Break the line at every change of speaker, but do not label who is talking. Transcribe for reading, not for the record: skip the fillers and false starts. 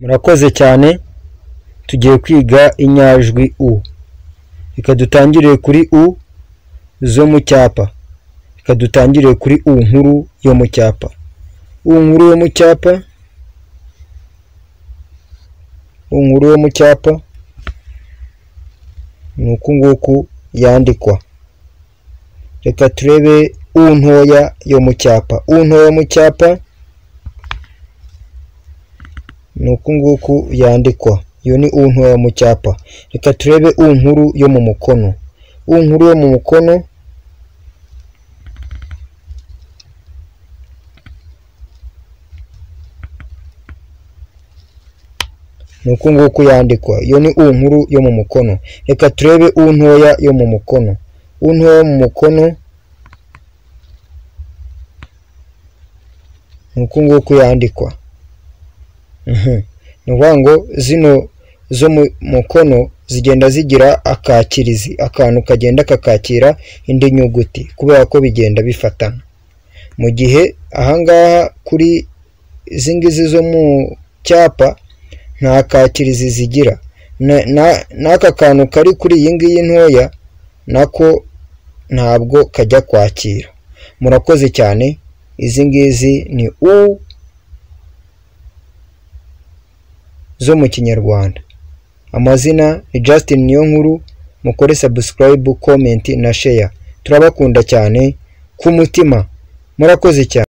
Murakoze cyane, tugiye kwiga inyajwi u. Reka dutangire kuri u zo mu cyapa. Reka dutangire kuri u nkuru yo mu cyapa. U nkuru yo mu cyapa. U nkuru yo mu cyapa nuku nguku yandikwa. Reka turebe u ntoya yo mu cyapa. U ntoya mu cyapa nuku nguku yandikwa. Iyo ni u ntoya mu cyapa. Reka turebe u nkuru yo mu mukono. U nkuru yo mu mukono nuku nguku yandikwa. Iyo ni u nkuru yo mu mukono. Reka turebe u ntoya yo mu mukono. U ntoya yo mu mukono nuku nguku yandikwa. Nuvuga ngo zino zo mu mukono zigenda zigira akakirizi, akantu kagenda kakakira indi nyuguti kubera ko bigenda bifatana. Mu gihe ahangaha kuri izingizi zo mu cyapa nta kakirizi zigira, n'aka kantu kari kuri iyi ngiyi ntoya nako ntabwo kajya kwakira. Murakoze cyane. Izi ngizi ni u zo mu Kinyarwanda. Amazina ni Justin Niyonkuru. Mukore subscribe, comment na share. Turabakunda cyane ku mutima. Murakoze cyane.